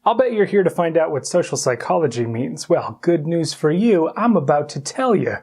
I'll bet you're here to find out what social psychology means. Well, good news for you, I'm about to tell you.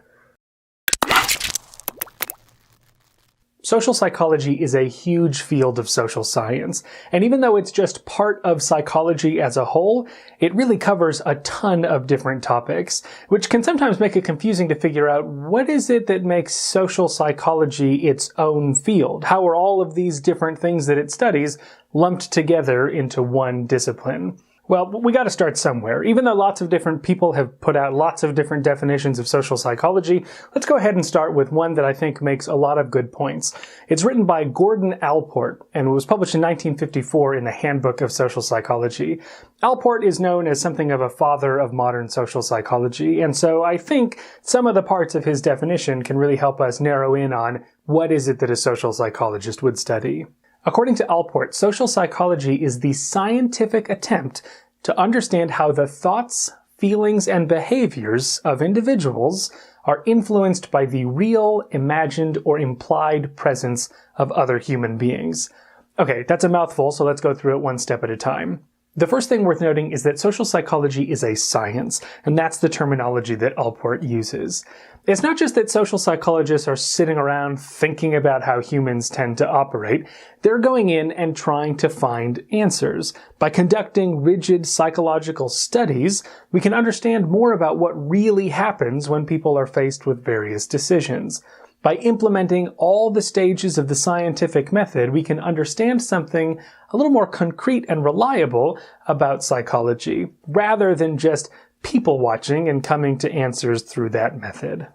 Social psychology is a huge field of social science, and even though it's just part of psychology as a whole, it really covers a ton of different topics, which can sometimes make it confusing to figure out what is it that makes social psychology its own field? How are all of these different things that it studies lumped together into one discipline? Well, we gotta start somewhere. Even though lots of different people have put out lots of different definitions of social psychology, let's go ahead and start with one that I think makes a lot of good points. It's written by Gordon Allport, and it was published in 1954 in the Handbook of Social Psychology. Allport is known as something of a father of modern social psychology, and so I think some of the parts of his definition can really help us narrow in on what is it that a social psychologist would study. According to Allport, social psychology is the scientific attempt to understand how the thoughts, feelings, and behaviors of individuals are influenced by the real, imagined, or implied presence of other human beings. Okay, that's a mouthful, so let's go through it one step at a time. The first thing worth noting is that social psychology is a science, and that's the terminology that Allport uses. It's not just that social psychologists are sitting around thinking about how humans tend to operate. They're going in and trying to find answers. By conducting rigid psychological studies, we can understand more about what really happens when people are faced with various decisions. By implementing all the stages of the scientific method, we can understand something a little more concrete and reliable about psychology, rather than just people watching and coming to answers through that method.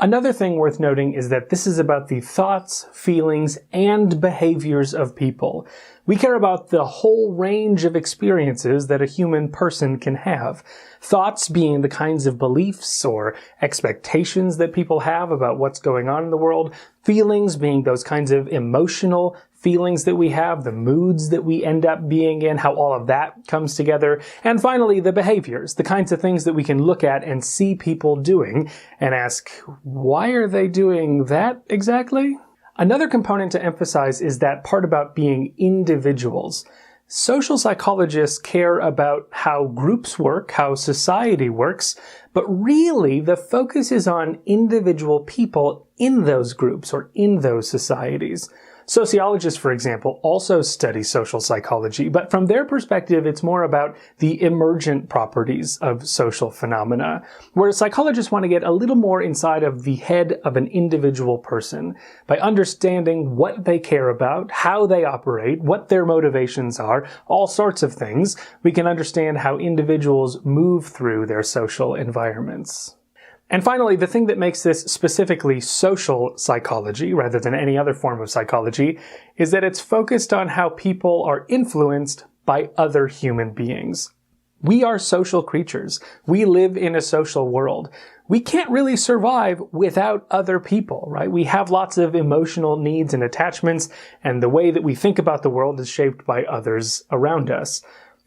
Another thing worth noting is that this is about the thoughts, feelings, and behaviors of people. We care about the whole range of experiences that a human person can have. Thoughts being the kinds of beliefs or expectations that people have about what's going on in the world. Feelings being those kinds of emotional feelings that we have, the moods that we end up being in, how all of that comes together. And finally, the behaviors, the kinds of things that we can look at and see people doing and ask, why are they doing that exactly? Another component to emphasize is that part about being individuals. Social psychologists care about how groups work, how society works, but really the focus is on individual people in those groups or in those societies. Sociologists, for example, also study social psychology, but from their perspective, it's more about the emergent properties of social phenomena, whereas psychologists want to get a little more inside of the head of an individual person by understanding what they care about, how they operate, what their motivations are, all sorts of things. We can understand how individuals move through their social environments. And finally, the thing that makes this specifically social psychology, rather than any other form of psychology, is that it's focused on how people are influenced by other human beings. We are social creatures. We live in a social world. We can't really survive without other people, right? We have lots of emotional needs and attachments, and the way that we think about the world is shaped by others around us.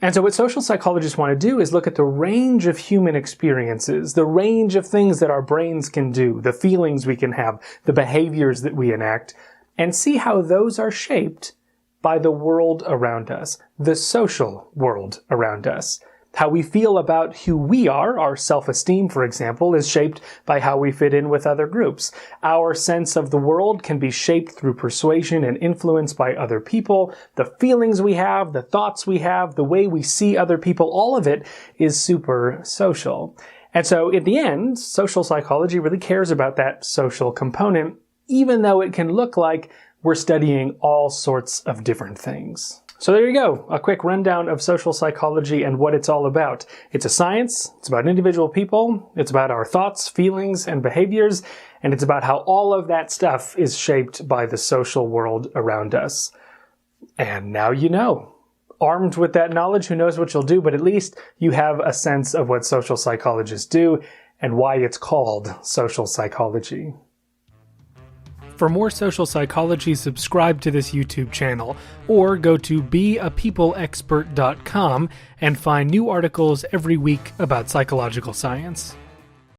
And so what social psychologists want to do is look at the range of human experiences, the range of things that our brains can do, the feelings we can have, the behaviors that we enact, and see how those are shaped by the world around us, the social world around us. How we feel about who we are, our self-esteem, for example, is shaped by how we fit in with other groups. Our sense of the world can be shaped through persuasion and influence by other people. The feelings we have, the thoughts we have, the way we see other people, all of it is super social. And so, in the end, social psychology really cares about that social component, even though it can look like we're studying all sorts of different things. So there you go, a quick rundown of social psychology and what it's all about. It's a science, it's about individual people, it's about our thoughts, feelings, and behaviors, and it's about how all of that stuff is shaped by the social world around us. And now you know. Armed with that knowledge, who knows what you'll do, but at least you have a sense of what social psychologists do and why it's called social psychology. For more social psychology, subscribe to this YouTube channel, or go to beapeopleexpert.com and find new articles every week about psychological science.